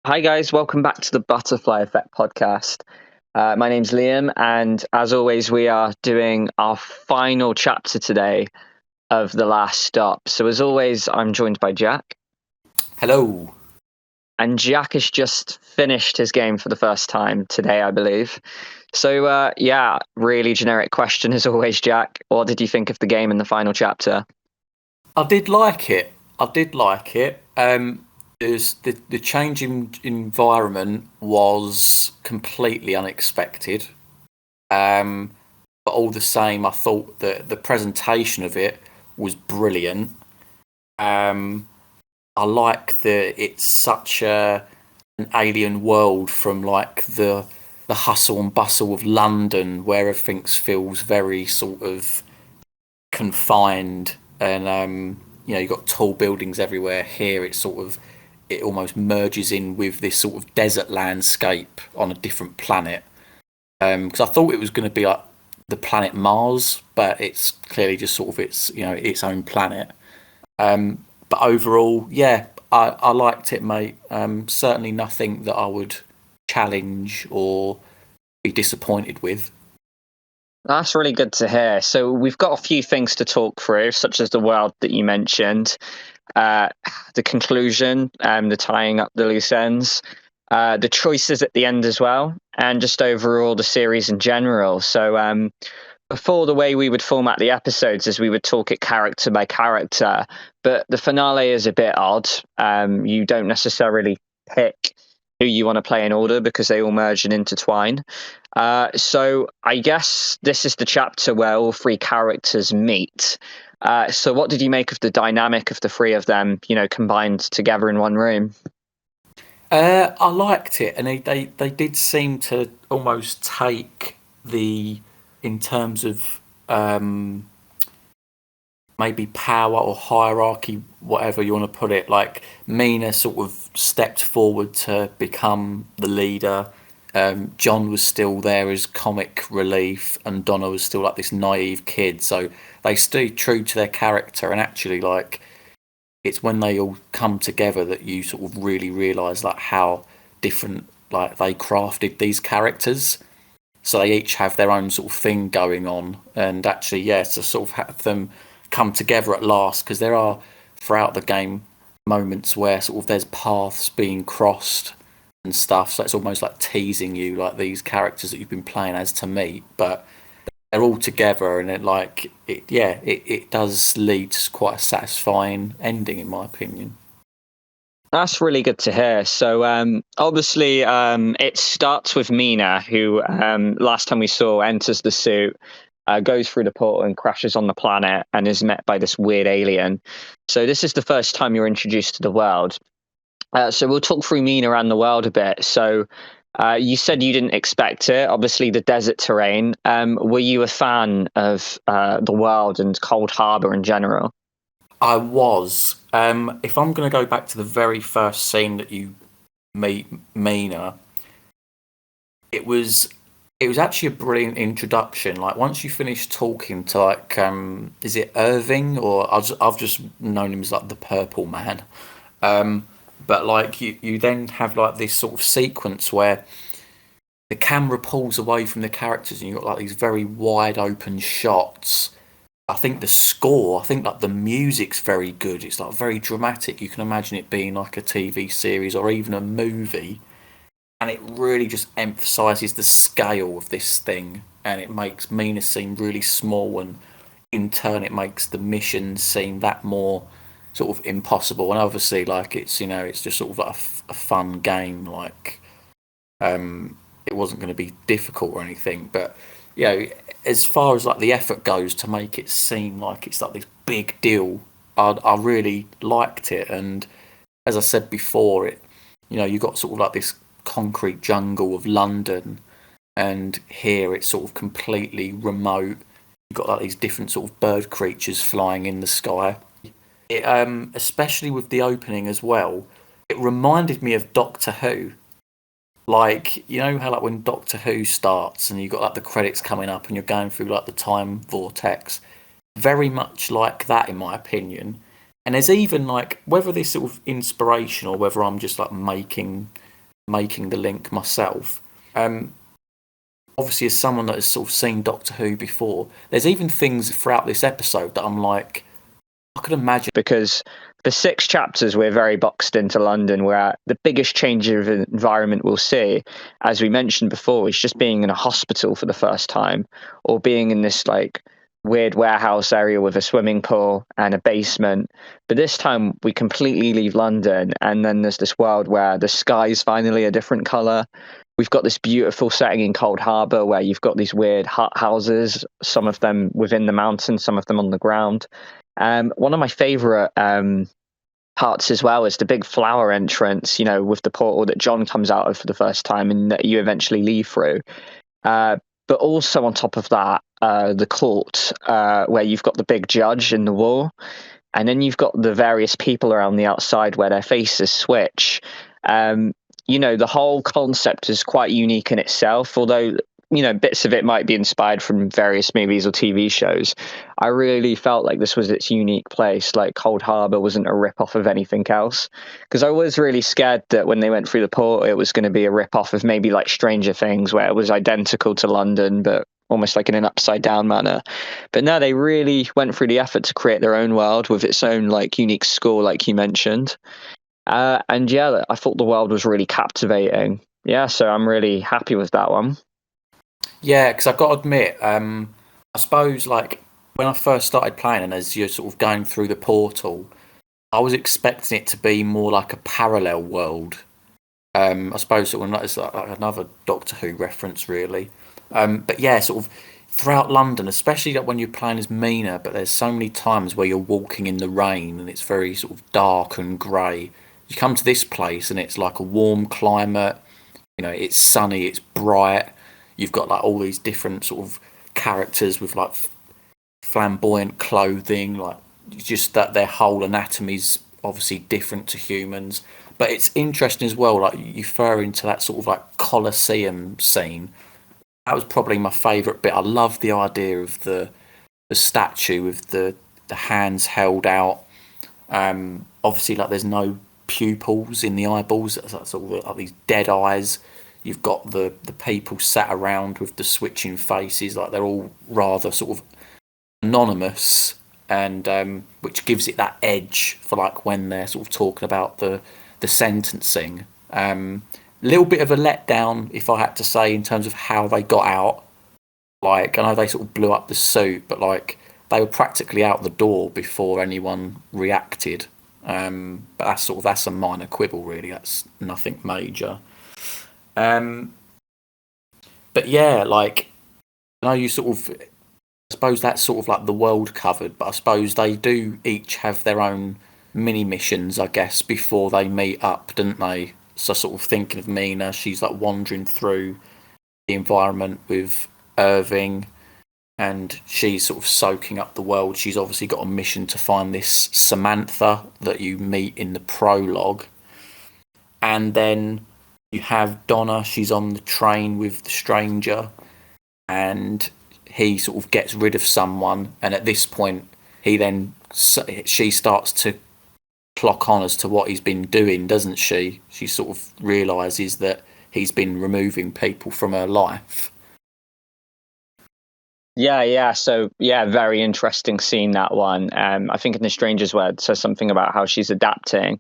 Hi, guys. Welcome back to the Butterfly Effect podcast. My name's Liam, and as always, we are doing our final chapter today of The Last Stop. So, as always, I'm joined by Jack. Hello. And Jack has just finished his game for the first time today, I believe. So, really generic question as always, Jack. What did you think of the game in the final chapter? I did like it. The change in environment was completely unexpected. But all the same, I thought that the presentation of it was brilliant. I like that it's such an alien world from like the hustle and bustle of London, where everything feels very sort of confined, and you've got tall buildings everywhere. Here it almost merges in with this sort of desert landscape on a different planet, because I thought it was going to be like the planet Mars, but it's clearly just sort of its own planet. But overall, yeah, I liked it, mate. Certainly nothing that I would challenge or be disappointed with. That's really good to hear. So, we've got a few things to talk through, such as the world that you mentioned, uh, the conclusion, the tying up the loose ends, the choices at the end as well, and just overall the series in general. So, before, the way we would format the episodes is we would talk it character by character, but the finale is a bit odd. You don't necessarily pick who you want to play in order because they all merge and intertwine. So I guess this is the chapter where all three characters meet. So what did you make of the dynamic of the three of them, combined together in one room? I liked it, and they did seem to almost take in terms of maybe power or hierarchy, whatever you want to put it. Like Mina sort of stepped forward to become the leader. John was still there as comic relief, and Donna was still like this naive kid. So they stayed true to their character, and actually, like, it's when they all come together that you sort of really realize like how different like they crafted these characters. So they each have their own sort of thing going on, and actually, yeah, to sort of have them come together at last, because there are throughout the game moments where sort of there's paths being crossed and stuff. So it's almost like teasing you like these characters that you've been playing as to meet, but they're all together, and it does lead to quite a satisfying ending, in my opinion. That's really good to hear. So obviously, it starts with Mina, who last time we saw enters the suit, goes through the portal and crashes on the planet and is met by this weird alien. So this is the first time you're introduced to the world. So we'll talk through Mina and the world a bit. So you said you didn't expect it. Obviously, the desert terrain. Were you a fan of the world and Cold Harbor in general? I was. If I'm going to go back to the very first scene that you meet Mina, it was it was actually a brilliant introduction. Like once you finish talking to like is it Irving, or I've just known him as like the Purple Man. But like you then have like this sort of sequence where the camera pulls away from the characters, and you've got like these very wide open shots. I think like the music's very good. It's like very dramatic. You can imagine it being like a TV series or even a movie, and it really just emphasizes the scale of this thing, and it makes Mina seem really small, and in turn it makes the mission seem that more sort of impossible. And obviously, like it's just sort of like a fun game. Like it wasn't going to be difficult or anything, but as far as like the effort goes to make it seem like it's like this big deal, I really liked it. And as I said before, you got sort of like this concrete jungle of London, and here it's sort of completely remote. You've got like these different sort of bird creatures flying in the sky. Especially with the opening as well, it reminded me of Doctor Who. Like, you know how like when Doctor Who starts and you got like the credits coming up and you're going through like the time vortex, very much like that in my opinion. And there's even like, whether this sort of inspiration or whether I'm just like making making the link myself. Obviously, as someone that has sort of seen Doctor Who before, there's even things throughout this episode that I'm like, I could imagine. Because for 6 chapters, we're very boxed into London, where the biggest change of environment we'll see, as we mentioned before, is just being in a hospital for the first time, or being in this like weird warehouse area with a swimming pool and a basement. But this time we completely leave London, and then there's this world where the sky's finally a different color. We've got this beautiful setting in Cold Harbour where you've got these weird hut houses, some of them within the mountains, some of them on the ground. One of my favorite parts as well is the big flower entrance, with the portal that John comes out of for the first time and that you eventually leave through. But also on top of that, the court, where you've got the big judge in the wall, and then you've got the various people around the outside where their faces switch. The whole concept is quite unique in itself, although bits of it might be inspired from various movies or TV shows. I really felt like this was its unique place. Like Cold Harbour wasn't a rip-off of anything else, because I was really scared that when they went through the portal, it was going to be a rip-off of maybe like Stranger Things, where it was identical to London, but almost like in an upside-down manner. But no, they really went through the effort to create their own world with its own like unique score, like you mentioned. And yeah, I thought the world was really captivating. Yeah, so I'm really happy with that one. Yeah, because I've got to admit, I suppose like when I first started playing, and as you're sort of going through the portal, I was expecting it to be more like a parallel world. I suppose it's like another Doctor Who reference, really. But yeah, sort of throughout London, especially like when you're playing as Mina, but there's so many times where you're walking in the rain and it's very sort of dark and grey. You come to this place and it's like a warm climate. It's sunny, it's bright. You've got like all these different sort of characters with like flamboyant clothing, like just that their whole anatomy's obviously different to humans. But it's interesting as well, like you refer into that sort of like Colosseum scene. That was probably my favourite bit. I love the idea of the statue with the hands held out. Obviously, like there's no pupils in the eyeballs. It's like sort of like these dead eyes. You've got the people sat around with the switching faces, like they're all rather sort of anonymous, and which gives it that edge for like when they're sort of talking about the sentencing. Little bit of a letdown, if I had to say, in terms of how they got out. Like I know they sort of blew up the suit, but like they were practically out the door before anyone reacted. But that's a minor quibble, really. That's nothing major. But yeah, like I know you sort of. I suppose that's sort of like the world covered, but I suppose they do each have their own mini missions, I guess, before they meet up, don't they? So sort of thinking of Mina, she's like wandering through the environment with Irving, and she's sort of soaking up the world. She's obviously got a mission to find this Samantha that you meet in the prologue. And then you have Donna, she's on the train with the stranger, and he sort of gets rid of someone, and at this point she starts to clock on as to what he's been doing, doesn't she? She sort of realises that he's been removing people from her life. Yeah. So, yeah, very interesting scene, that one. I think in The Stranger's Word says something about how she's adapting.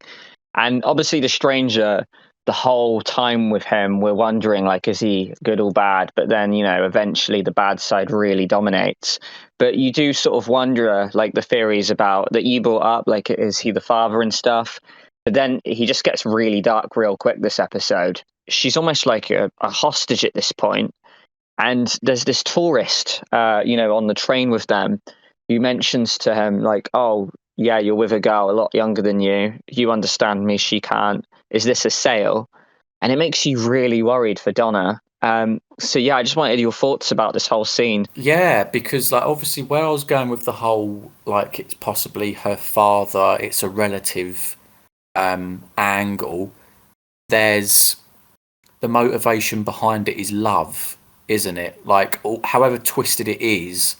And obviously the stranger, the whole time with him, we're wondering, like, is he good or bad? But then, eventually the bad side really dominates. But you do sort of wonder, like, the theories about that you brought up, like, is he the father and stuff? But then he just gets really dark real quick this episode. She's almost like a hostage at this point. And there's this tourist, on the train with them, who mentions to him, like, oh, yeah, you're with a girl a lot younger than you. You understand me, she can't. Is this a sale? And it makes you really worried for Donna. So, yeah, I just wanted your thoughts about this whole scene. Yeah, because like obviously where I was going with the whole, like it's possibly her father, it's a relative angle, there's the motivation behind it is love, isn't it? Like, however twisted it is,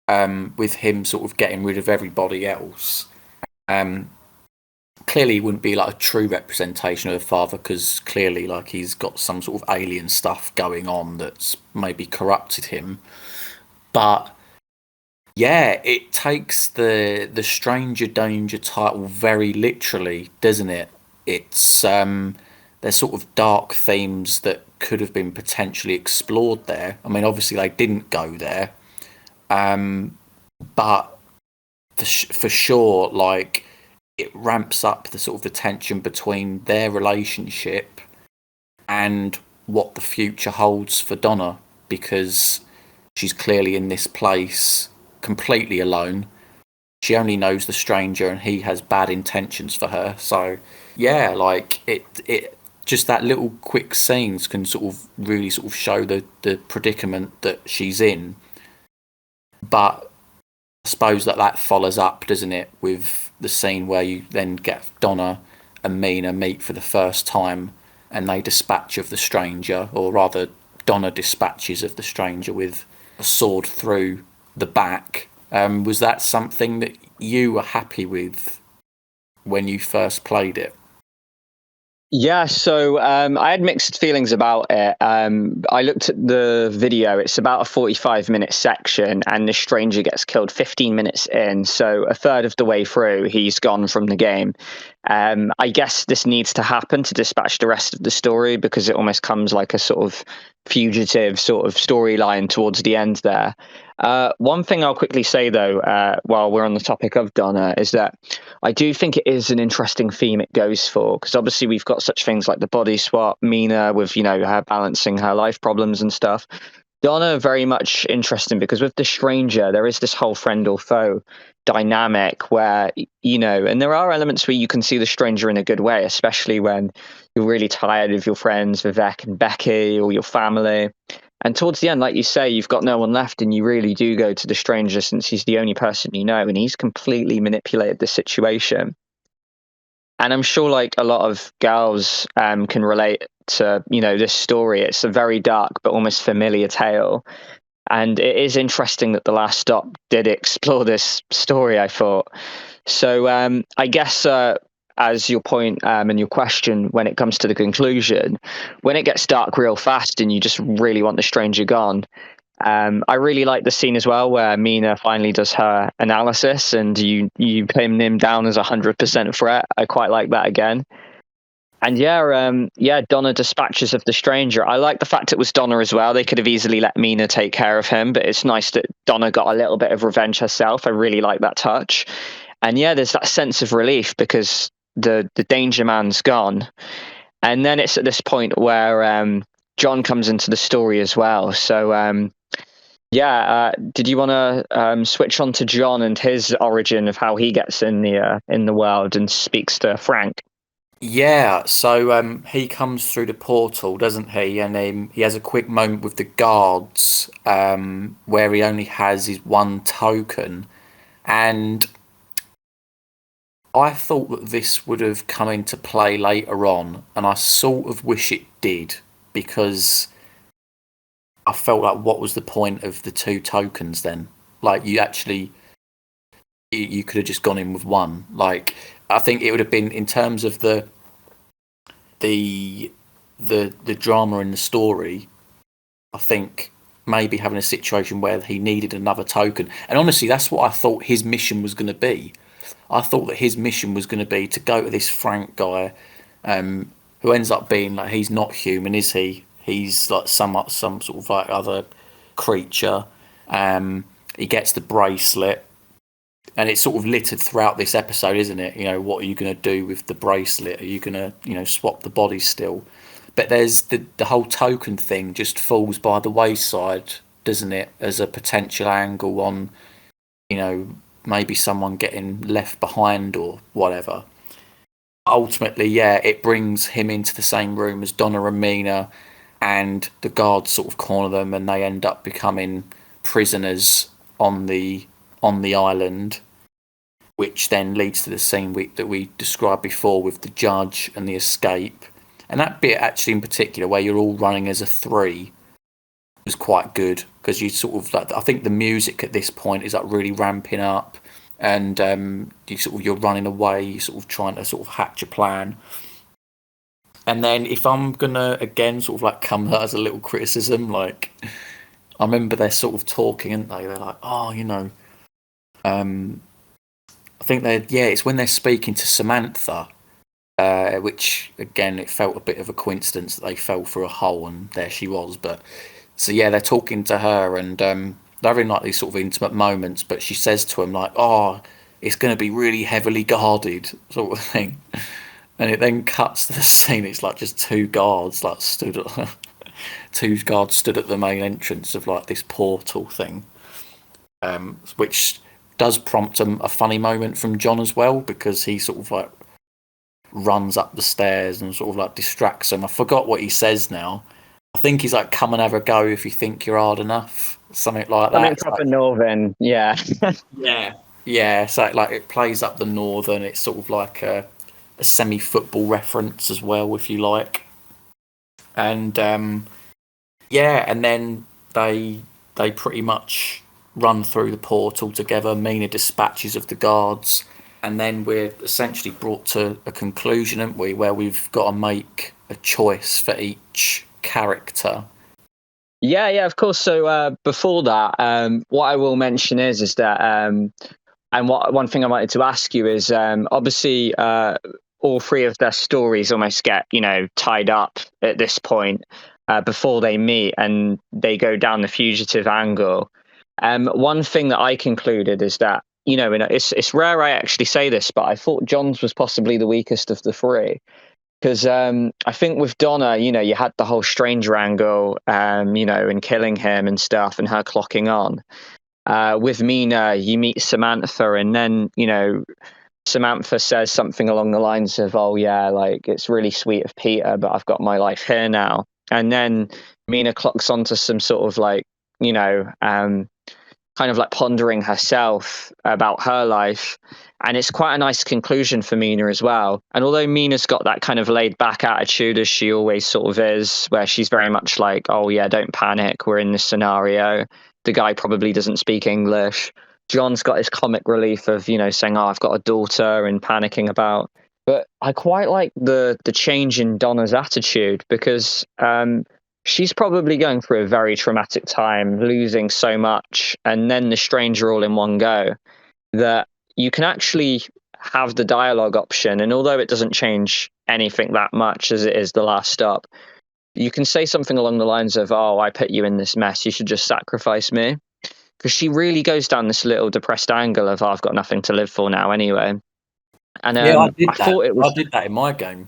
with him sort of getting rid of everybody else, clearly clearly he wouldn't be like a true representation of a father, because clearly like he's got some sort of alien stuff going on that's maybe corrupted him. But yeah, it takes the stranger danger title very literally, doesn't it? It's there's sort of dark themes that could have been potentially explored there. I mean, obviously they didn't go there, but for sure, like, it ramps up the sort of the tension between their relationship and what the future holds for Donna, because she's clearly in this place completely alone. She only knows the stranger, and he has bad intentions for her. So yeah, like it just that little quick scenes can sort of really sort of show the predicament that she's in. But I suppose that follows up, doesn't it, with the scene where you then get Donna and Mina meet for the first time, and they dispatch of the stranger, or rather Donna dispatches of the stranger with a sword through the back. Was that something that you were happy with when you first played it? Yeah, so I had mixed feelings about it. I looked at the video. It's about a 45-minute section, and the stranger gets killed 15 minutes in. So a third of the way through, he's gone from the game. I guess this needs to happen to dispatch the rest of the story, because it almost comes like a sort of fugitive sort of storyline towards the end there. One thing I'll quickly say, though, while we're on the topic of Donna, is that I do think it is an interesting theme it goes for, because obviously we've got such things like the body swap, Mina with, her balancing her life problems and stuff. Donna, very much interesting, because with the stranger, there is this whole friend or foe dynamic where, and there are elements where you can see the stranger in a good way, especially when you're really tired of your friends, Vivek and Becky, or your family. And towards the end, like you say, you've got no one left, and you really do go to the stranger, since he's the only person you know, and he's completely manipulated the situation. And I'm sure, like, a lot of girls can relate to, this story. It's a very dark but almost familiar tale. And it is interesting that The Last Stop did explore this story, I thought. So I guess as your point and your question, when it comes to the conclusion, when it gets dark real fast and you just really want the stranger gone, I really like the scene as well where Mina finally does her analysis and you pin him down as 100% threat. I quite like that again. And Donna dispatches of the stranger. I like the fact it was Donna as well. They could have easily let Mina take care of him, but it's nice that Donna got a little bit of revenge herself. I really like that touch. And yeah, there's that sense of relief because the danger man's gone. And then it's at this point where John comes into the story as well. So did you want to switch on to John and his origin of how he gets in the world and speaks to Frank? Yeah, so he comes through the portal, doesn't he? And he has a quick moment with the guards where he only has his one token. And I thought that this would have come into play later on, and I sort of wish it did, because I felt like, what was the point of the two tokens then? Like, you could have just gone in with one. Like, I think it would have been, in terms of the drama in the story, I think maybe having a situation where he needed another token. And honestly, that's what I thought his mission was going to be. I thought that his mission was going to be to go to this Frank guy, who ends up being like, he's not human, is he? He's like some sort of like other creature. He gets the bracelet, and it's sort of littered throughout this episode, isn't it? What are you going to do with the bracelet? Are you going to, swap the body still? But there's the whole token thing just falls by the wayside, doesn't it? As a potential angle on, maybe someone getting left behind or whatever. Ultimately, yeah, it brings him into the same room as Donna and Mina, and the guards sort of corner them, and they end up becoming prisoners on the island, which then leads to the scene that we described before with the judge and the escape. And that bit actually in particular, where you're all running as a three, was quite good, because you sort of, like, I think the music at this point is like really ramping up. and you're running away, you're sort of trying to sort of hatch a plan. And then if I'm gonna again sort of like come as a little criticism, like I remember they're sort of talking, aren't they? They're like, oh, um, I think it's when they're speaking to Samantha, which again it felt a bit of a coincidence that they fell through a hole and there she was. But so yeah, they're talking to her and they're having like these sort of intimate moments. But she says to him like, "Oh, it's going to be really heavily guarded," sort of thing. And it then cuts to the scene. It's like just two guards like two guards stood at the main entrance of like this portal thing, which does prompt a funny moment from John as well because he sort of like runs up the stairs and sort of like distracts them. I forgot what he says now. I think he's like, "Come and have a go if you think you're hard enough," something like that. I mean, proper like, Northern, yeah. Yeah. So like it plays up the Northern. It's sort of like a semi-football reference as well, if you like. And and then they pretty much run through the portal together. Mina dispatches of the guards, and then we're essentially brought to a conclusion, aren't we, where we've got to make a choice for each character. Yeah, of course. So before that, what I will mention is that, and one thing I wanted to ask you is, obviously, all three of their stories almost get, tied up at this point before they meet and they go down the fugitive angle. One thing that I concluded is that, it's rare I actually say this, but I thought John's was possibly the weakest of the three. Because I think with Donna, you had the whole stranger angle, and killing him and stuff and her clocking on. With Mina, you meet Samantha and then, Samantha says something along the lines of, "Oh yeah, like it's really sweet of Peter, but I've got my life here now." And then Mina clocks onto some sort of like, kind of like pondering herself about her life. And it's quite a nice conclusion for Mina as well. And although Mina's got that kind of laid back attitude as she always sort of is, where she's very much like, "Oh yeah, don't panic, we're in this scenario. The guy probably doesn't speak English." John's got his comic relief of, saying, "Oh, I've got a daughter," and panicking about. But I quite like the change in Donna's attitude because she's probably going through a very traumatic time, losing so much, and then the stranger all in one go, that you can actually have the dialogue option. And although it doesn't change anything that much as it is the last stop, you can say something along the lines of, "Oh, I put you in this mess. You should just sacrifice me." Because she really goes down this little depressed angle of, "Oh, I've got nothing to live for now anyway." And I did that in my game.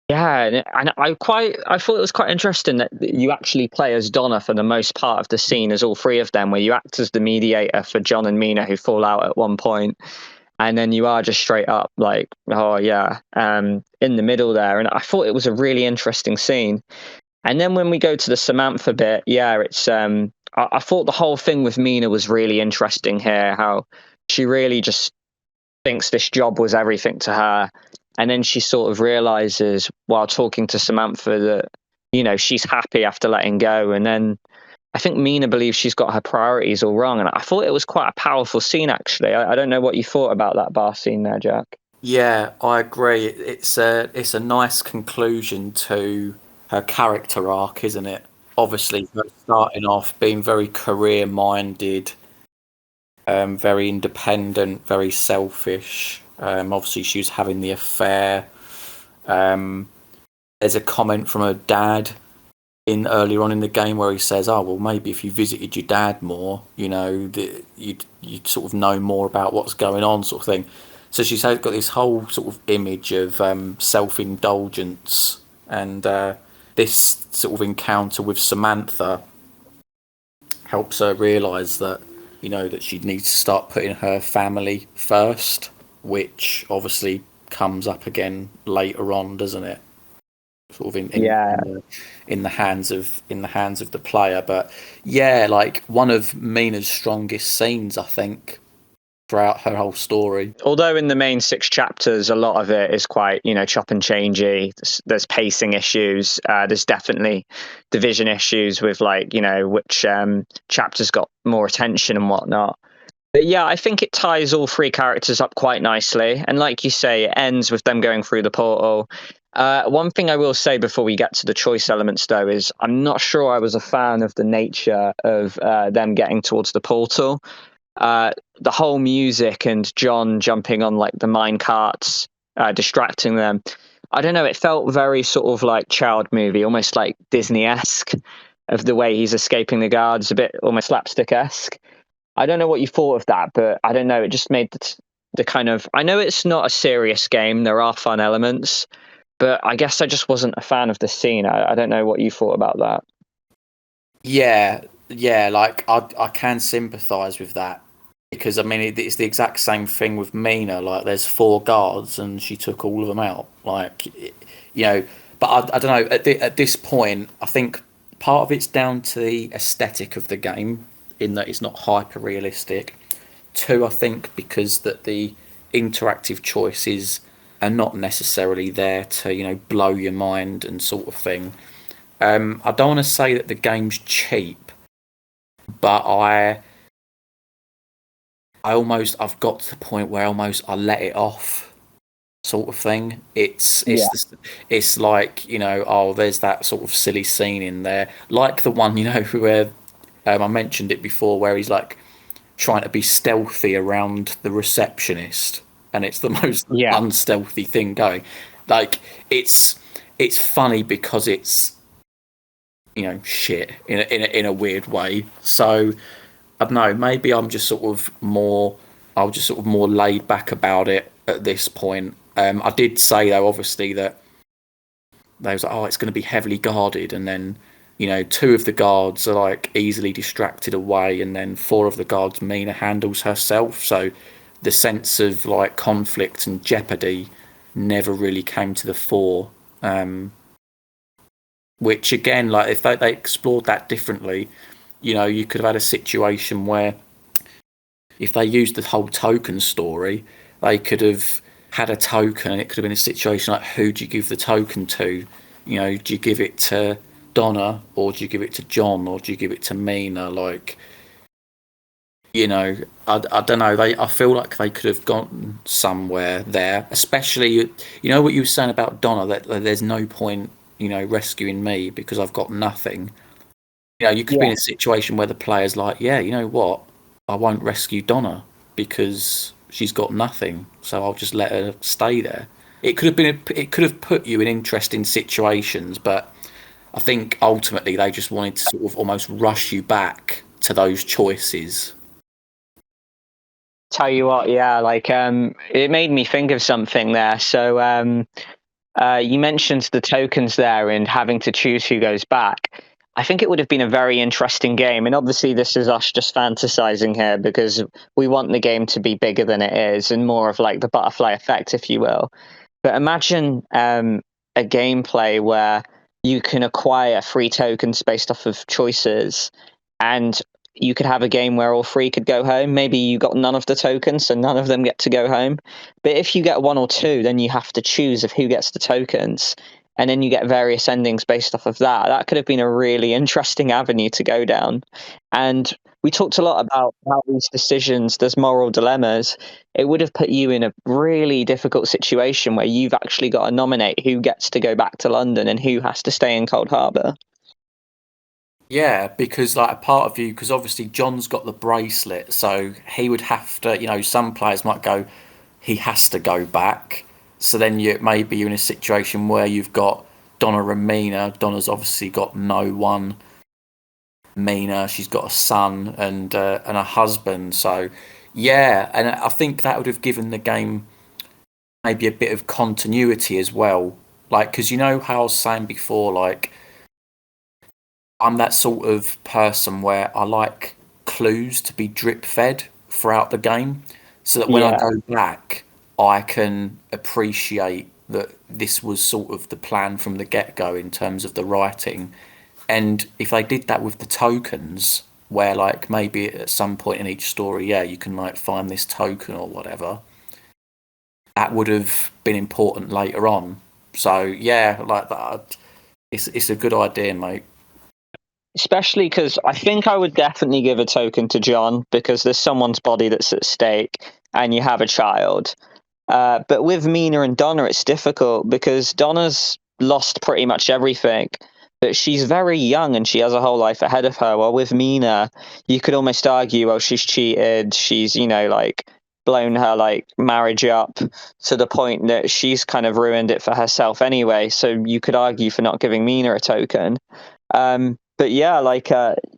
Yeah, and I thought it was quite interesting that you actually play as Donna for the most part of the scene, as all three of them, where you act as the mediator for John and Mina, who fall out at one point, and then you are just straight up like, "Oh yeah," in the middle there. And I thought it was a really interesting scene. And then when we go to the Samantha bit, yeah, it's I thought the whole thing with Mina was really interesting here. How she really just thinks this job was everything to her. And then she sort of realizes while talking to Samantha that, she's happy after letting go. And then I think Mina believes she's got her priorities all wrong. And I thought it was quite a powerful scene, actually. I don't know what you thought about that bar scene there, Jack. Yeah, I agree. It's a nice conclusion to her character arc, isn't it? Obviously, her starting off being very career-minded, very independent, very selfish. Obviously, she was having the affair. There's a comment from her dad earlier on in the game where he says, "Oh well, maybe if you visited your dad more, you'd sort of know more about what's going on," sort of thing. So she's got this whole sort of image of self-indulgence, and this sort of encounter with Samantha helps her realise that that she needs to start putting her family first, which obviously comes up again later on, doesn't it? Sort of in the hands of the player. But yeah, like one of Mina's strongest scenes, I think, throughout her whole story. Although in the main 6 chapters, a lot of it is quite, chop and changey. There's pacing issues. There's definitely division issues with like, which chapters got more attention and whatnot. But yeah, I think it ties all three characters up quite nicely. And like you say, it ends with them going through the portal. One thing I will say before we get to the choice elements, though, is I'm not sure I was a fan of the nature of them getting towards the portal. The whole music and John jumping on like the mine carts, distracting them. I don't know. It felt very sort of like child movie, almost like Disney-esque, of the way he's escaping the guards, a bit almost slapstick-esque. I don't know what you thought of that, but I don't know. It just made the kind of. I know it's not a serious game. There are fun elements, but I guess I just wasn't a fan of the scene. I don't know what you thought about that. Yeah, like I can sympathise with that because I mean it's the exact same thing with Mina. Like there's 4 guards and she took all of them out. Like you know, but I don't know. At this point, I think part of it's down to the aesthetic of the game in that it's not hyper realistic. 2, I think because that the interactive choices are not necessarily there to blow your mind and sort of thing. I don't want to say that the game's cheap, but I've got to the point where almost I let it off, sort of thing. It's like oh, there's that sort of silly scene in there, like the one where I mentioned it before, where he's like trying to be stealthy around the receptionist, and it's the most unstealthy thing going. Like it's funny because it's shit in a weird way. So I don't know. Maybe I'm just sort of more. I was just sort of more laid back about it at this point. I did say though, obviously that they was like, oh, it's going to be heavily guarded, and then 2 of the guards are like easily distracted away, and then 4 of the guards Mina handles herself. So the sense of like conflict and jeopardy never really came to the fore. Which again, like if they explored that differently, you could have had a situation where if they used the whole token story, they could have had a token and it could have been a situation like, who do you give the token to? Do you give it to Donna, or do you give it to John, or do you give it to Mina? Like, I don't know. I feel like they could have gone somewhere there, especially, what you were saying about Donna, that there's no point, rescuing me because I've got nothing. You could be in a situation where the player's like, yeah, you know what? I won't rescue Donna because she's got nothing, so I'll just let her stay there. It could have put you in interesting situations, but I think ultimately they just wanted to sort of almost rush you back to those choices. Tell you what, yeah, like it made me think of something there. So you mentioned the tokens there and having to choose who goes back. I think it would have been a very interesting game. And obviously, this is us just fantasizing here because we want the game to be bigger than it is and more of like the butterfly effect, if you will. But imagine a gameplay where you can acquire free tokens based off of choices, and you could have a game where all 3 could go home. Maybe you got none of the tokens, so none of them get to go home. But if you get 1 or 2, then you have to choose of who gets the tokens, and then you get various endings based off of that. That could have been a really interesting avenue to go down. And we talked a lot about how these decisions, there's moral dilemmas. It would have put you in a really difficult situation where you've actually got to nominate who gets to go back to London and who has to stay in Coldharbour. Yeah, because like a part of you, because obviously John's got the bracelet, so he would have to. Some players might go, he has to go back. So then maybe you're in a situation where you've got Donna and Mina. Donna's obviously got no one. Mina, she's got a son and a husband. So yeah, and I think that would have given the game maybe a bit of continuity as well. Like, because how I was saying before, like I'm that sort of person where I like clues to be drip fed throughout the game, so that when I go back, I can appreciate that this was sort of the plan from the get go in terms of the writing. And if they did that with the tokens, where like maybe at some point in each story, yeah, you can like find this token or whatever, that would have been important later on. So yeah, like that, it's a good idea, mate. especially because I think I would definitely give a token to John because there's someone's body that's at stake and you have a child. But with Mina and Donna, it's difficult because Donna's lost pretty much everything, but she's very young and she has a whole life ahead of her. While with Mina, you could almost argue, well, she's cheated. She's, like blown her like marriage up to the point that she's kind of ruined it for herself anyway. So you could argue for not giving Mina a token. But yeah,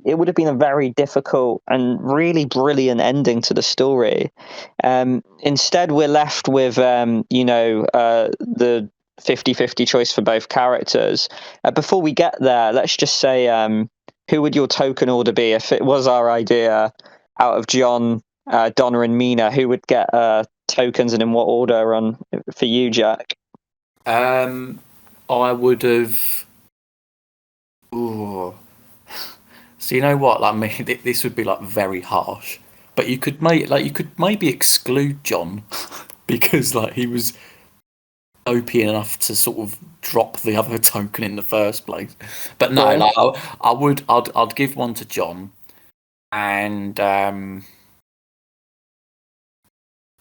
it would have been a very difficult and really brilliant ending to the story. Instead, we're left with, the 50-50 choice for both characters. Before we get there, let's just say, who would your token order be if it was our idea out of John, Donna, and Mina? Who would get tokens and in what order for you, Jack? I would have. Ooh. So you know what? Like, I mean, this would be like very harsh, but you could maybe exclude John because like he was OP enough to sort of drop the other token in the first place. But no, like I'd give one to John, and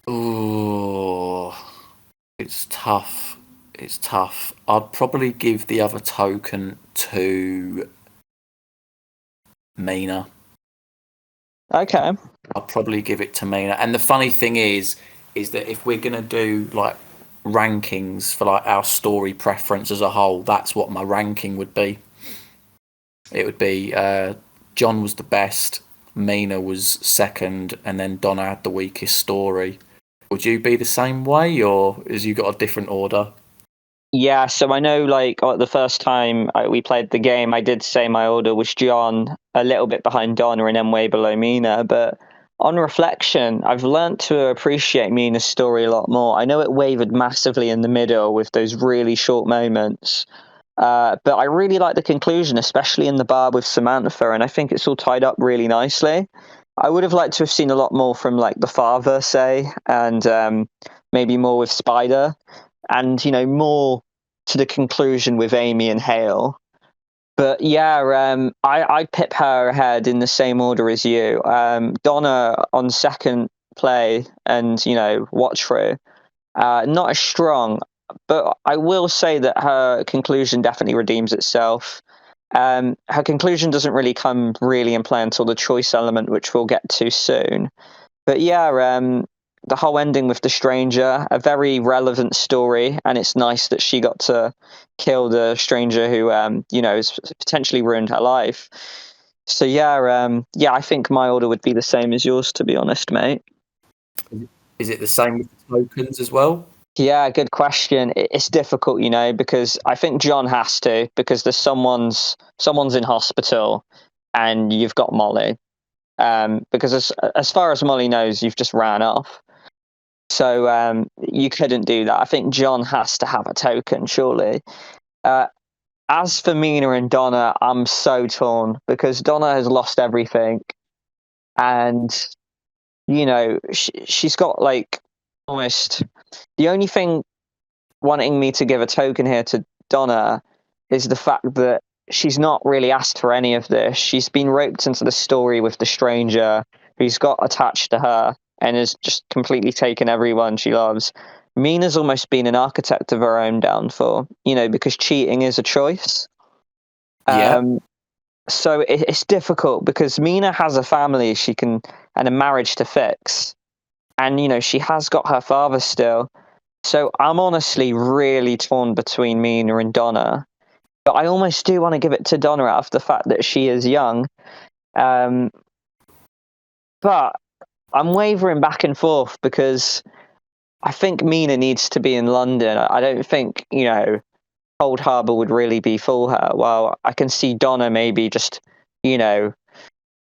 ooh, it's tough. It's tough. I'd probably give the other token to Mina. Okay. I'll probably give it to Mina. And the funny thing is that if we're gonna do like rankings for like our story preference as a whole, that's what my ranking would be. It would be John was the best, Mina was second, and then Donna had the weakest story. Would you be the same way, or has you got a different order? Yeah, so I know, the first time we played the game, I did say my order was John, a little bit behind Donna, and then way below Mina. But on reflection, I've learned to appreciate Mina's story a lot more. I know it wavered massively in the middle with those really short moments, but I really like the conclusion, especially in the bar with Samantha, and I think it's all tied up really nicely. I would have liked to have seen a lot more from the father, say, and maybe more with Spider and more to the conclusion with Amy and Hale. But yeah, I'd pip her ahead in the same order as you. Donna on second play and watch through, not as strong, but I will say that her conclusion definitely redeems itself. Her conclusion doesn't really come really in play until the choice element, which we'll get to soon. But yeah, the whole ending with the stranger, a very relevant story, and it's nice that she got to kill the stranger who, has potentially ruined her life. So yeah, I think my order would be the same as yours, to be honest, mate. Is it the same with the tokens as well? Yeah, good question. It's difficult, because I think John has to, because there's someone's in hospital, and you've got Molly. Because as far as Molly knows, you've just ran off. So you couldn't do that. I think John has to have a token, surely. As for Mina and Donna, I'm so torn because Donna has lost everything. And, she's got almost the only thing wanting me to give a token here to Donna is the fact that she's not really asked for any of this. She's been roped into the story with the stranger who's got attached to her and has just completely taken everyone she loves. Mina's almost been an architect of her own downfall, because cheating is a choice. Yeah. So it's difficult because Mina has a family and a marriage to fix. And, she has got her father still. So I'm honestly really torn between Mina and Donna. But I almost do want to give it to Donna out of the fact that she is young. But I'm wavering back and forth because I think Mina needs to be in London. I don't think, Cold Harbour would really be for her. Well, I can see Donna maybe just,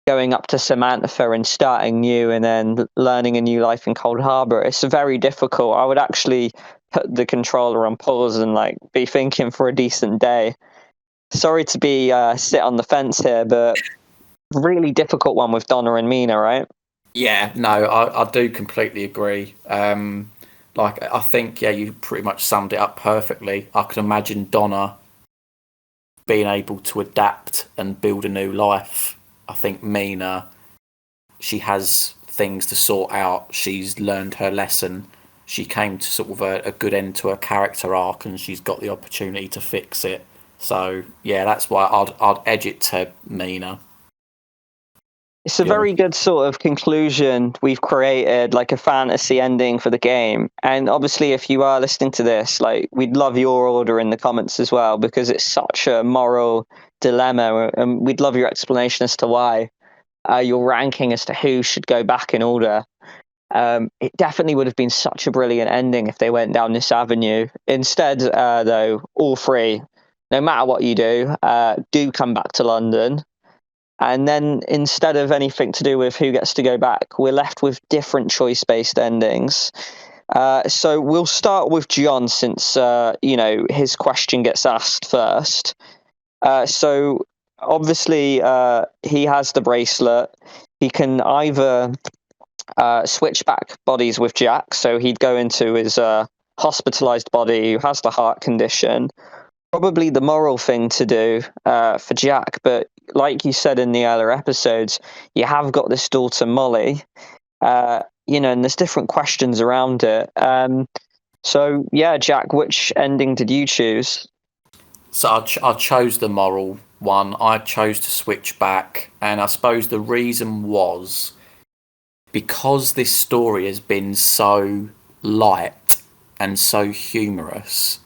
going up to Samantha and starting new and then learning a new life in Cold Harbour. It's very difficult. I would actually put the controller on pause and be thinking for a decent day. Sorry to be sit on the fence here, but really difficult one with Donna and Mina, right? Yeah, no, I do completely agree. I think, yeah, you pretty much summed it up perfectly. I can imagine Donna being able to adapt and build a new life. I think Mina, she has things to sort out. She's learned her lesson. She came to sort of a good end to her character arc, and she's got the opportunity to fix it. So yeah, that's why I'd edge it to Mina. It's a very good sort of conclusion we've created, like a fantasy ending for the game. And obviously, if you are listening to this, like, we'd love your order in the comments as well, because it's such a moral dilemma, and we'd love your explanation as to why, your ranking as to who should go back in order. It definitely would have been such a brilliant ending if they went down this avenue. Instead, though, all three, no matter what you do come back to London. And then instead of anything to do with who gets to go back, we're left with different choice-based endings. So we'll start with John, since his question gets asked first. So obviously he has the bracelet. He can either switch back bodies with Jack, so he'd go into his hospitalized body who has the heart condition. Probably the moral thing to do for Jack, but like you said in the earlier episodes, you have got this daughter Molly, and there's different questions around it. So yeah, Jack, which ending did you choose? So I chose the moral one. I chose to switch back, and I suppose the reason was because this story has been so light and so humorous,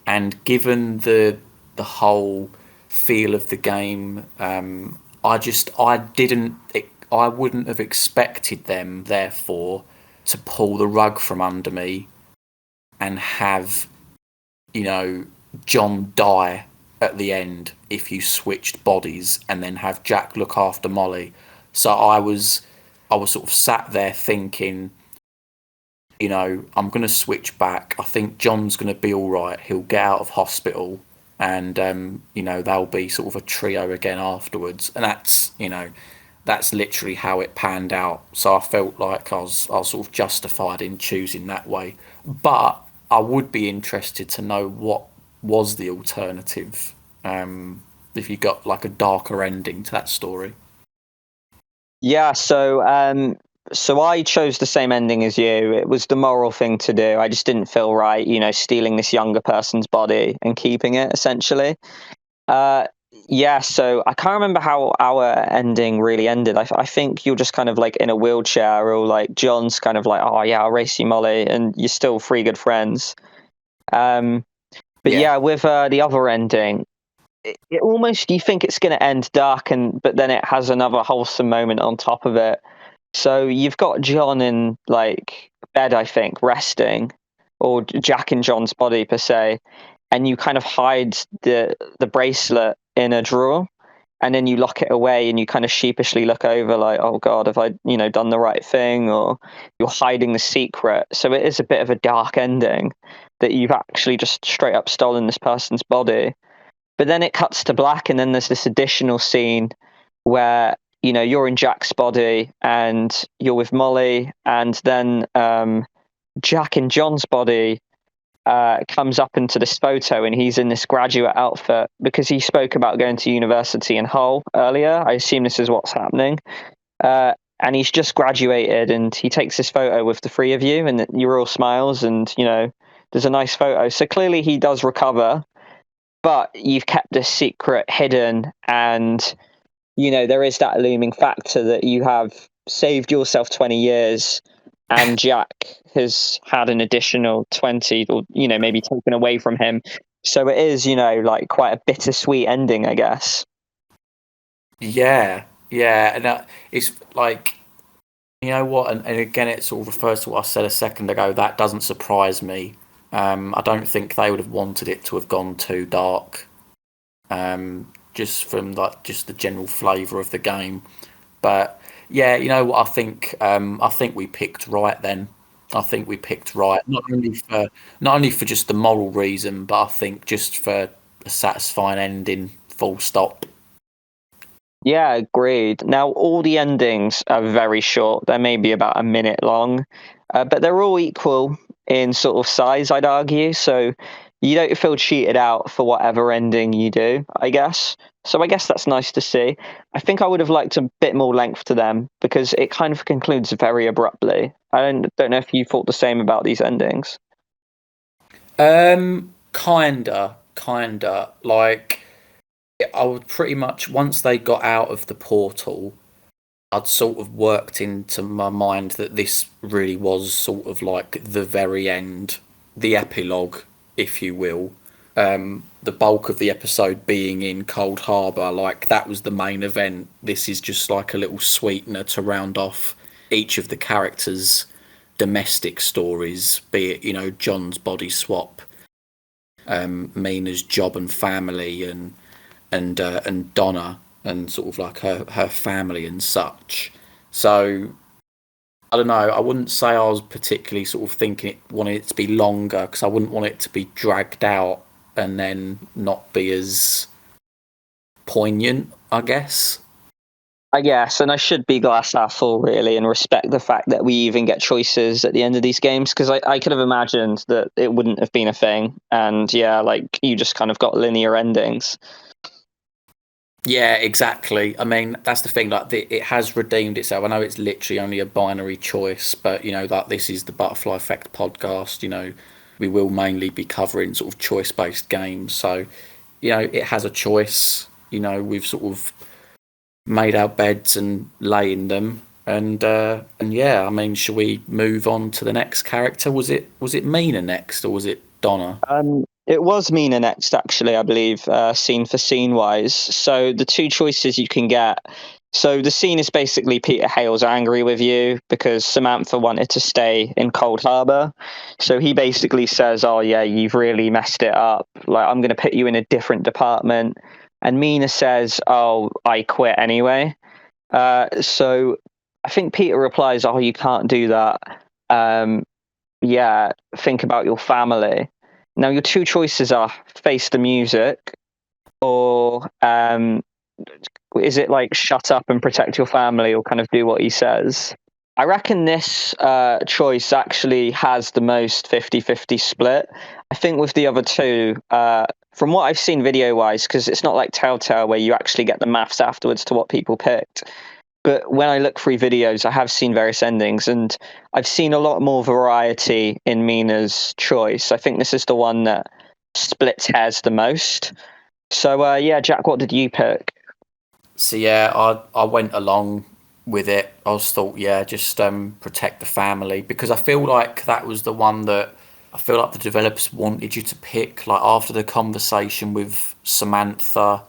and given the whole feel of the game, I wouldn't have expected them, therefore, to pull the rug from under me and have, John die at the end if you switched bodies, and then have Jack look after Molly. So I was sort of sat there thinking, I'm going to switch back. I think John's going to be all right. He'll get out of hospital, and they'll be sort of a trio again afterwards. And that's literally how it panned out. So I felt like I was sort of justified in choosing that way. But I would be interested to know what was the alternative, if you got like a darker ending to that story. Yeah, so I chose the same ending as you. It was the moral thing to do. I just didn't feel right, stealing this younger person's body and keeping it, essentially. Yeah, so I can't remember how our ending really ended. I think you're just kind of like in a wheelchair, or like John's kind of like, oh yeah, I'll race you, Molly, and you're still three good friends. But yeah, with the other ending, it almost, you think it's going to end dark, but then it has another wholesome moment on top of it. So you've got John in like bed, I think, resting, or Jack in John's body per se, and you kind of hide the bracelet in a drawer, and then you lock it away, and you kind of sheepishly look over like, oh God, have I done the right thing? Or you're hiding the secret. So it is a bit of a dark ending that you've actually just straight up stolen this person's body. But then it cuts to black, and then there's this additional scene where you're in Jack's body and you're with Molly, and then Jack in John's body comes up into this photo, and he's in this graduate outfit because he spoke about going to university in Hull earlier. I assume this is what's happening. And he's just graduated, and he takes this photo with the three of you, and you're all smiles, and there's a nice photo. So clearly he does recover, but you've kept this secret hidden, and there is that looming factor that you have saved yourself 20 years, and Jack has had an additional 20, or maybe taken away from him. So it is like quite a bittersweet ending, I guess. Yeah, and it's like, what, and again, it sort of refers to what I said a second ago. That doesn't surprise me. I don't think they would have wanted it to have gone too dark, just from just the general flavour of the game. But yeah, what I think. I think we picked right then. I think we picked right, not only for just the moral reason, but I think just for a satisfying ending. Full stop. Yeah, agreed. Now, all the endings are very short. They're maybe about a minute long, but they're all equal in sort of size, I'd argue. So you don't feel cheated out for whatever ending you do, I guess. So I guess that's nice to see. I think I would have liked a bit more length to them because it kind of concludes very abruptly. I don't know if you thought the same about these endings. Kinda. Like, I would pretty much, once they got out of the portal, I'd sort of worked into my mind that this really was sort of like the very end, the epilogue, if you will. The bulk of the episode being in Cold Harbour, like that was the main event. This is just like a little sweetener to round off each of the characters' domestic stories, be it, John's body swap, Mina's job and family, and Donna and sort of like her family and such. So I don't know. I wouldn't say I was particularly sort of thinking wanted it to be longer because I wouldn't want it to be dragged out and then not be as poignant, I guess. I guess, and I should be glass half full, really, and respect the fact that we even get choices at the end of these games, because I could have imagined that it wouldn't have been a thing, and yeah, like, you just kind of got linear endings. Yeah, exactly. I mean, that's the thing. Like, it has redeemed itself. I know it's literally only a binary choice, but like this is the Butterfly Effect podcast. We will mainly be covering sort of choice-based games. So, it has a choice. We've sort of made our beds and lay in them. And yeah, I mean, shall we move on to the next character? Was it Mina next, or was it Donna? It was Mina next, actually, I believe, scene for scene wise. So the two choices you can get. So the scene is basically Peter Hale's angry with you because Samantha wanted to stay in Cold Harbour. So he basically says, "Oh yeah, you've really messed it up. Like, I'm going to put you in a different department." And Mina says, "Oh, I quit anyway." So I think Peter replies, "Oh, you can't do that. Yeah, think about your family." Now, your two choices are face the music, or is it like shut up and protect your family, or kind of do what he says? I reckon this choice actually has the most 50-50 split. I think with the other two, from what I've seen video-wise, because it's not like Telltale where you actually get the maths afterwards to what people picked. But when I look through videos, I have seen various endings, and I've seen a lot more variety in Mina's choice. I think this is the one that splits hairs the most. So, yeah, Jack, what did you pick? So yeah, I went along with it. I was thought, yeah, just protect the family, because I feel like that was the one that I feel like the developers wanted you to pick. Like, after the conversation with Samantha,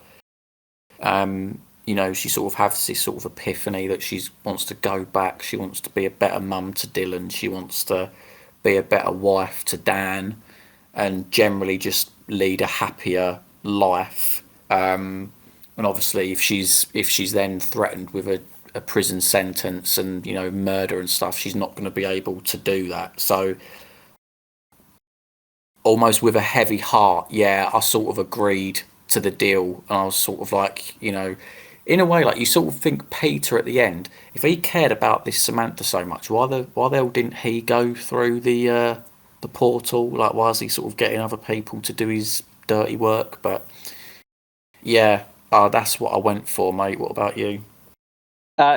she sort of has this sort of epiphany that she wants to go back. She wants to be a better mum to Dylan. She wants to be a better wife to Dan, and generally just lead a happier life. And obviously, if she's then threatened with a prison sentence and murder and stuff, she's not going to be able to do that. So almost with a heavy heart, yeah, I sort of agreed to the deal, and I was sort of like, in a way, like, you sort of think Peter at the end, if he cared about this Samantha so much, why the hell didn't he go through the portal? Like, why is he sort of getting other people to do his dirty work? But yeah, that's what I went for, mate. What about you?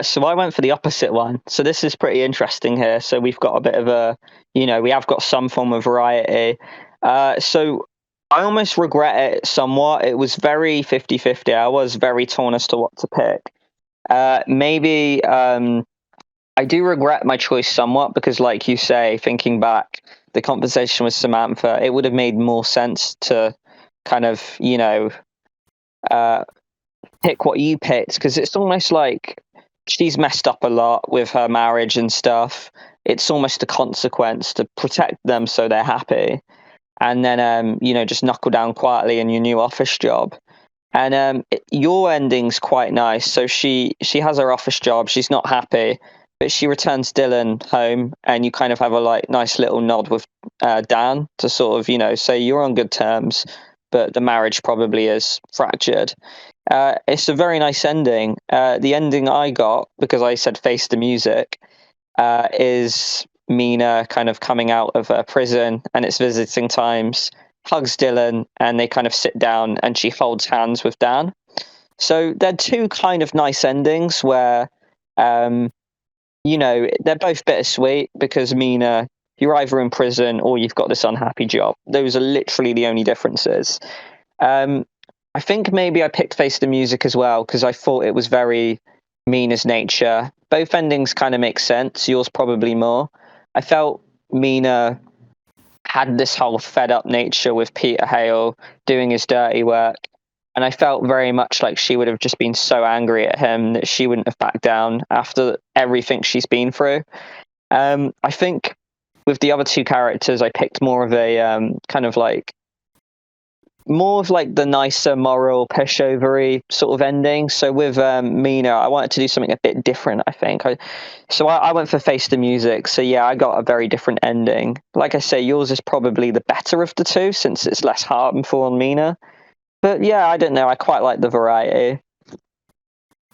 So I went for the opposite one. So this is pretty interesting here. So we've got a bit of we have got some form of variety. So I almost regret it somewhat. It was very 50-50. I was very torn as to what to pick. Maybe I do regret my choice somewhat because, like you say, thinking back, the conversation with Samantha, it would have made more sense to kind of, pick what you picked, because it's almost like she's messed up a lot with her marriage and stuff. It's almost a consequence to protect them so they're happy. And then, just knuckle down quietly in your new office job. And your ending's quite nice. So she has her office job. She's not happy, but she returns Dylan home, and you kind of have a nice little nod with Dan to sort of say you're on good terms, but the marriage probably is fractured. It's a very nice ending. The ending I got, because I said face the music, is Mina kind of coming out of prison, and it's visiting times, hugs Dylan, and they kind of sit down, and she holds hands with Dan. So they're two kind of nice endings where, they're both bittersweet because Mina, you're either in prison or you've got this unhappy job. Those are literally the only differences. I think maybe I picked Face the Music as well because I thought it was very Mina's nature. Both endings kind of make sense. Yours probably more. I felt Mina had this whole fed up nature with Peter Hale doing his dirty work. And I felt very much like she would have just been so angry at him that she wouldn't have backed down after everything she's been through. I think with the other two characters, I picked more of a more of like the nicer moral pushovery sort of ending. So with Mina, I wanted to do something a bit different, I think. I went for Face the Music. So yeah, I got a very different ending. Like I say, yours is probably the better of the two since it's less harmful on Mina. But yeah, I don't know. I quite like the variety.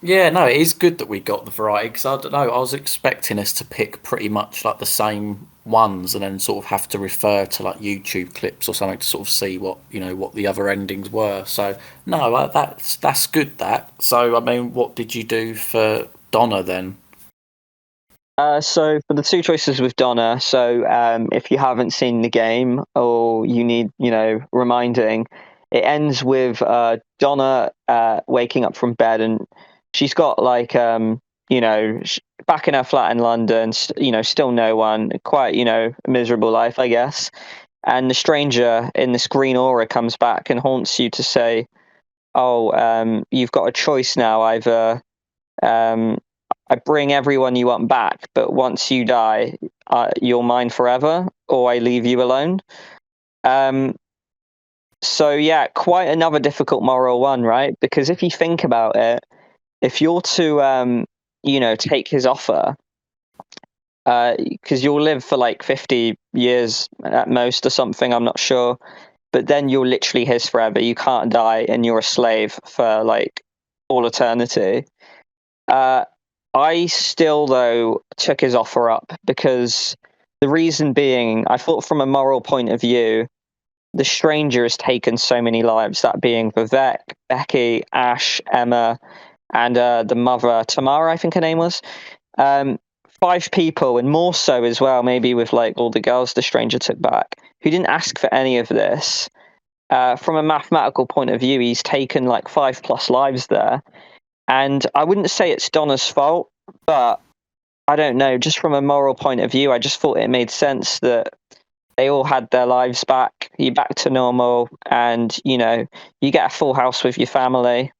Yeah, no, it is good that we got the variety because I don't know. I was expecting us to pick pretty much like the same ones and then sort of have to refer to like YouTube clips or something to sort of see what the other endings were. So no, that's good. So I mean, what did you do for Donna then? So for the two choices with Donna, if you haven't seen the game or you need, reminding, it ends with Donna waking up from bed and she's got like, back in her flat in London, still no one, quite, a miserable life, I guess. And the stranger in this green aura comes back and haunts you to say, oh, you've got a choice now. Either I bring everyone you want back, but once you die, you're mine forever, or I leave you alone. So yeah, quite another difficult moral one, right? Because if you think about it, if you're to, take his offer, because you'll live for like 50 years at most or something, I'm not sure, but then you're literally his forever. You can't die, and you're a slave for like all eternity. I still, though, took his offer up because the reason being, I thought from a moral point of view, the stranger has taken so many lives, that being Vivek, Becky, Ash, Emma, and the mother, Tamara, I think her name was. 5 people, and more so as well, maybe with like all the girls the stranger took back, who didn't ask for any of this. From a mathematical point of view, he's taken like 5+ lives there. And I wouldn't say it's Donna's fault, but I don't know. Just from a moral point of view, I just thought it made sense that they all had their lives back. You're back to normal, and you get a full house with your family.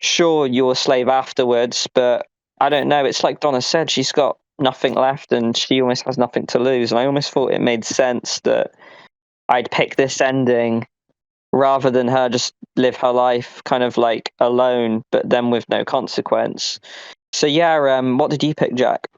Sure, you're a slave afterwards, but I don't know. It's like Donna said, she's got nothing left, and she almost has nothing to lose. And I almost thought it made sense that I'd pick this ending rather than her just live her life kind of like alone, but then with no consequence. So yeah, what did you pick, Jack?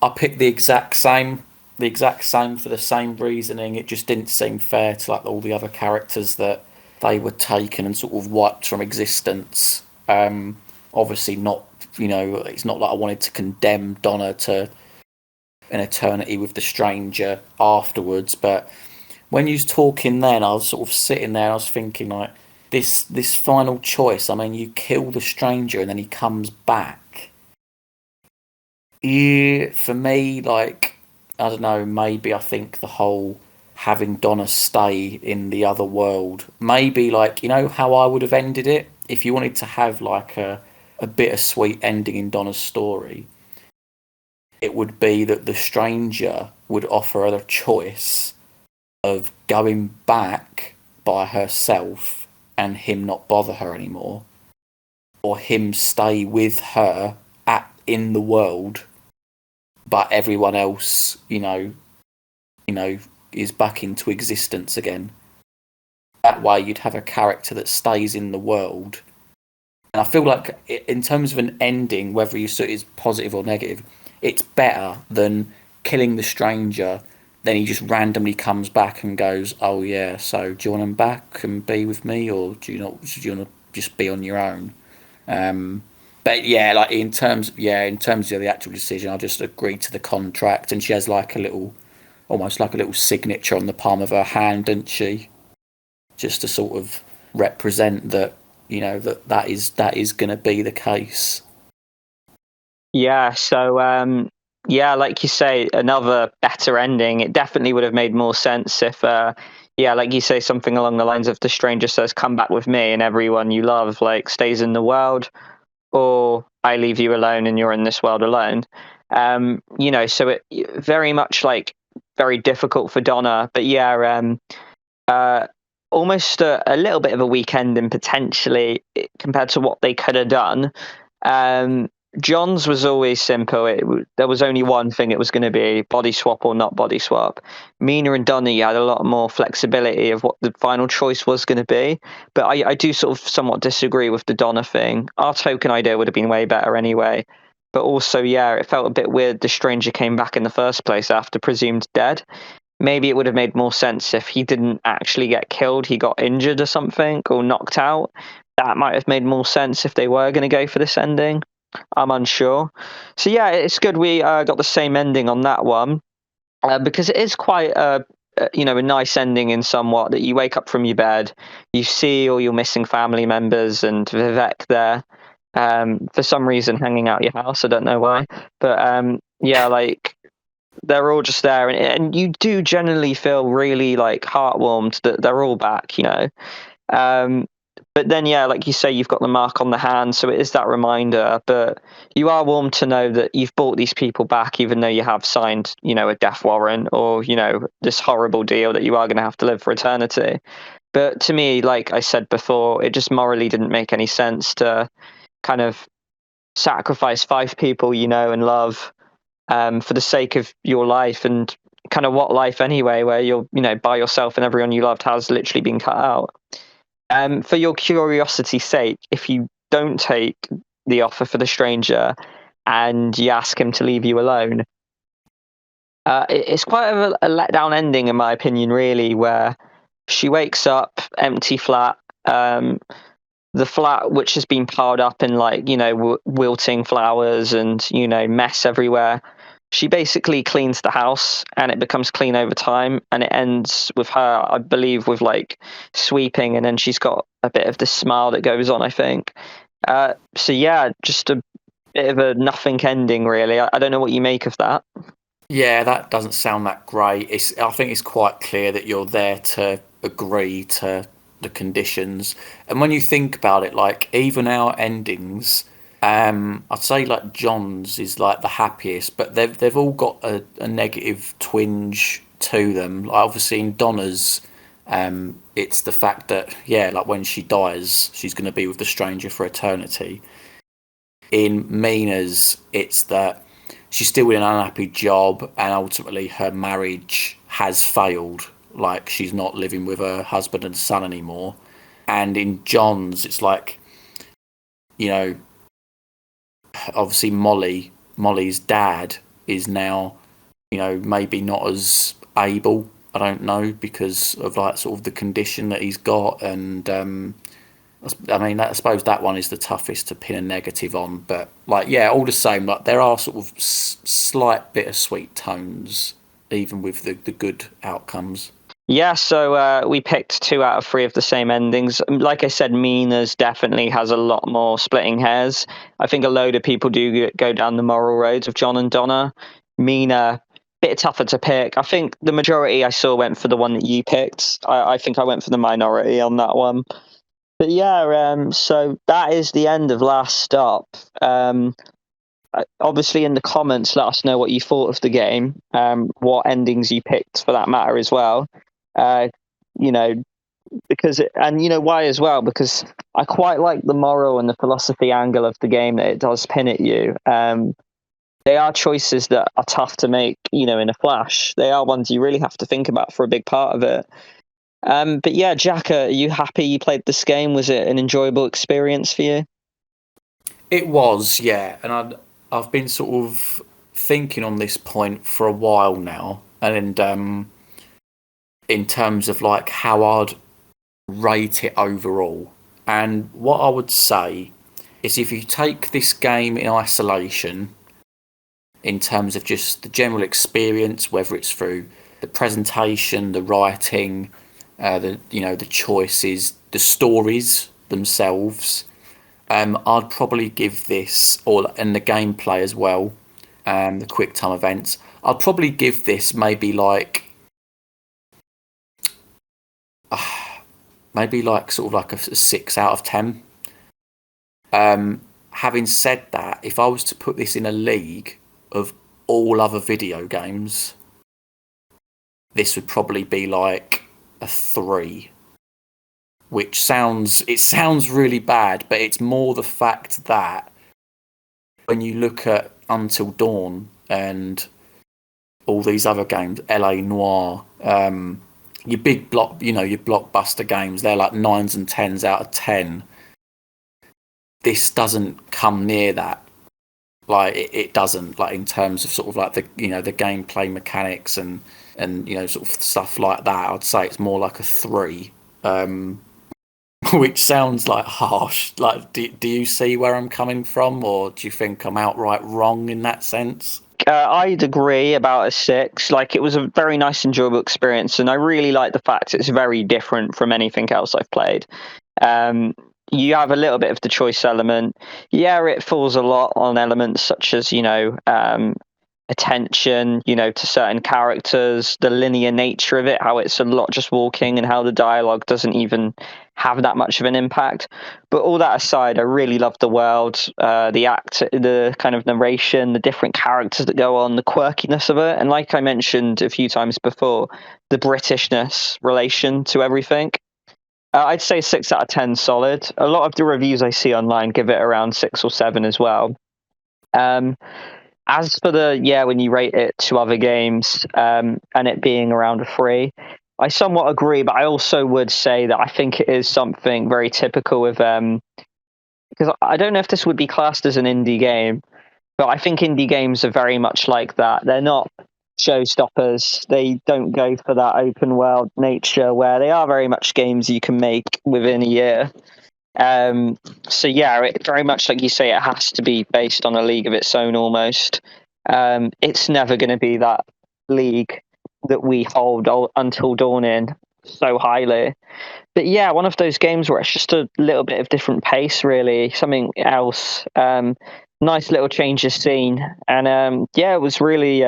I picked the exact same for the same reasoning. It just didn't seem fair to like all the other characters that they were taken and sort of wiped from existence. Obviously not, it's not like I wanted to condemn Donna to an eternity with the stranger afterwards, but when you was talking then, I was sort of sitting there, I was thinking like, this final choice, I mean, you kill the stranger and then he comes back. Yeah, for me, like, I don't know, maybe I think the whole having Donna stay in the other world, maybe like, how I would have ended it? If you wanted to have like a bittersweet ending in Donna's story, it would be that the stranger would offer her a choice of going back by herself and him not bother her anymore, or him stay with her in the world, but everyone else, is back into existence again. That way, you'd have a character that stays in the world. And I feel like, in terms of an ending, whether you say it's positive or negative, it's better than killing the stranger. Then he just randomly comes back and goes, "Oh yeah, so do you want him back and be with me, or do you not? Do you want to just be on your own?" But yeah, like in terms of the actual decision, I just agreed to the contract, and she has like almost like a little signature on the palm of her hand, doesn't she? just to sort of represent that, that is going to be the case. Yeah, so yeah, like you say, another better ending. It definitely would have made more sense if yeah, like you say, something along the lines of the stranger says, "Come back with me," and everyone you love like stays in the world, or I leave you alone and you're in this world alone. So it very much like very difficult for Donna, but yeah, uh, almost a little bit of a weak ending potentially compared to what they could have done. Um, John's was always simple. There was only one thing it was going to be: body swap or not body swap. Mina and Donna, you had a lot more flexibility of what the final choice was going to be. But I do sort of somewhat disagree with the Donna thing. Our token idea would have been way better anyway. But also, yeah, it felt a bit weird the stranger came back in the first place after presumed dead. Maybe it would have made more sense if he didn't actually get killed, he got injured or something, or knocked out. That might have made more sense if they were going to go for this ending. I'm unsure. So yeah, it's good we got the same ending on that one, because it is quite a nice ending in somewhat that you wake up from your bed, you see all your missing family members and Vivek there, for some reason hanging out your house. I don't know why, but yeah, like they're all just there, and you do generally feel really like heartwarmed that they're all back. Um, but then, yeah, like you say, you've got the mark on the hand, so it is that reminder. But you are warm to know that you've brought these people back, even though you have signed, a death warrant or, this horrible deal that you are going to have to live for eternity. But to me, like I said before, it just morally didn't make any sense to kind of sacrifice 5 people and love, for the sake of your life, and kind of what life anyway, where you're, by yourself and everyone you loved has literally been cut out. For your curiosity's sake, if you don't take the offer for the stranger and you ask him to leave you alone, it's quite a letdown ending, in my opinion, really, where she wakes up, empty flat, the flat which has been piled up in wilting flowers and mess everywhere. She basically cleans the house and it becomes clean over time, and it ends with her, I believe, with like sweeping, and then she's got a bit of the smile that goes on, I think. So yeah, just a bit of a nothing ending, really. I don't know what you make of that. Yeah, that doesn't sound that great. I think it's quite clear that you're there to agree to the conditions. And when you think about it, like even our endings, I'd say like John's is like the happiest, but they've all got a negative twinge to them. Like obviously in Donna's, it's the fact that yeah, like when she dies, she's going to be with the stranger for eternity. In Mina's, it's that she's still in an unhappy job, and ultimately her marriage has failed. Like she's not living with her husband and son anymore. And in John's, it's like, you know, obviously Molly's dad is now, maybe not as able. I don't know, because of like sort of the condition that he's got, and I mean, I suppose that one is the toughest to pin a negative on. But like, yeah, all the same, like there are sort of slight bittersweet tones, even with the good outcomes. Yeah, so we picked 2 out of 3 of the same endings. Like I said, Mina's definitely has a lot more splitting hairs. I think a load of people do go down the moral roads of John and Donna. Mina, bit tougher to pick. I think the majority I saw went for the one that you picked. I think I went for the minority on that one. But yeah, so that is the end of Last Stop. Obviously, in the comments, let us know what you thought of the game, what endings you picked for that matter as well. Uh, you know, and you know why as well, because I quite like the moral and the philosophy angle of the game that it does pin at you. They are choices that are tough to make, in a flash. They are ones you really have to think about for a big part of it. But yeah, Jack, are you happy you played this game? Was it an enjoyable experience for you? It was, yeah, and I've been sort of thinking on this point for a while now, and in terms of like how I'd rate it overall. And what I would say is if you take this game in isolation, in terms of just the general experience, whether it's through the presentation, the writing, the choices, the stories themselves. I'd probably give this, and the gameplay as well, the quick time events. I'd probably give this maybe like sort of like a 6 out of 10. Having said that, if I was to put this in a league of all other video games, this would probably be like a 3. Which sounds really bad, but it's more the fact that when you look at Until Dawn and all these other games, LA Noire, your big your blockbuster games, they're like 9s and 10s out of 10. This doesn't come near that. Like it doesn't, like in terms of sort of like the the gameplay mechanics and sort of stuff like that. I'd say it's more like a 3. Which sounds like harsh. Like, do you see where I'm coming from, or do you think I'm outright wrong in that sense? I'd agree about a 6. Like, it was a very nice, enjoyable experience, and I really like the fact it's very different from anything else I've played. You have a little bit of the choice element. Yeah, it falls a lot on elements such as, attention, to certain characters, the linear nature of it, how it's a lot just walking and how the dialogue doesn't even have that much of an impact. But all that aside, I really love the world, the kind of narration, the different characters that go on, the quirkiness of it. And like I mentioned a few times before, the Britishness relation to everything. I'd say 6 out of 10 solid. A lot of the reviews I see online give it around 6 or 7 as well. As for when you rate it to other games and it being around a 3, I somewhat agree, but I also would say that I think it is something very typical of because I don't know if this would be classed as an indie game, but I think indie games are very much like that. They're not showstoppers. They don't go for that open world nature where they are very much games you can make within a year. So yeah, it very much like you say, it has to be based on a league of its own almost. It's never going to be that league that we hold Until Dawn in so highly. But yeah, one of those games where it's just a little bit of different pace, really, something else. Nice little change of scene, and it was really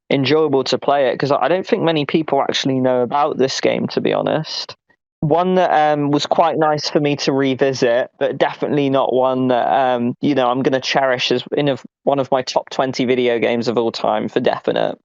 enjoyable to play it because I don't think many people actually know about this game, to be honest. One that was quite nice for me to revisit, but definitely not one that I'm going to cherish as one of my top 20 video games of all time for definite.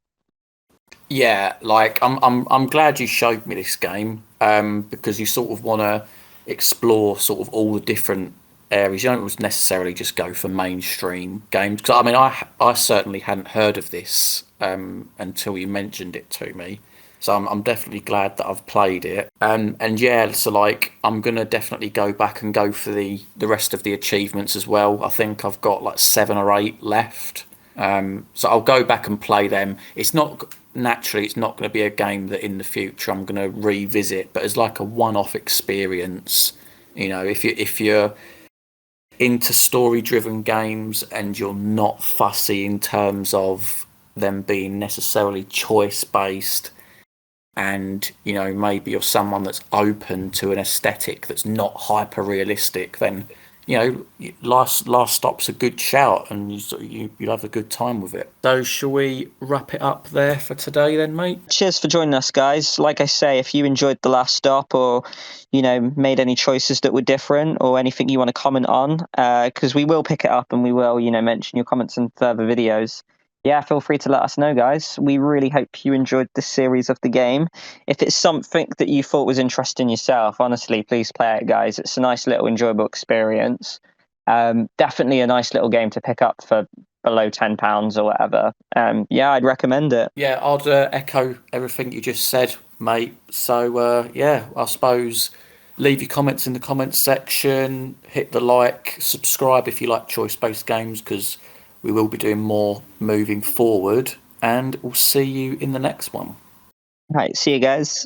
Yeah, like I'm glad you showed me this game because you sort of want to explore sort of all the different areas. You don't necessarily just go for mainstream games. Because I mean, I certainly hadn't heard of this until you mentioned it to me. So I'm definitely glad that I've played it. And yeah, so like I'm gonna definitely go back and go for the rest of the achievements as well. I think I've got like 7 or 8 left. So I'll go back and play them. It's not going to be a game that in the future I'm going to revisit, but as like a one-off experience. If you're into story-driven games and you're not fussy in terms of them being necessarily choice-based, and maybe you're someone that's open to an aesthetic that's not hyper realistic, then last stop's a good shout, and you'll have a good time with it. So shall we wrap it up there for today then, mate? Cheers for joining us, guys. Like I say, if you enjoyed the last stop, or made any choices that were different, or anything you want to comment on, because we will pick it up and we will mention your comments in further videos. Yeah, feel free to let us know, guys. We really hope you enjoyed this series of the game. If it's something that you thought was interesting yourself, honestly, please play it, guys. It's a nice little enjoyable experience. Definitely a nice little game to pick up for below £10 or whatever. I'd recommend it. Yeah, I'd echo everything you just said, mate. So I suppose leave your comments in the comments section, hit the like, subscribe if you like choice-based games, because we will be doing more moving forward, and we'll see you in the next one. All right, see you guys.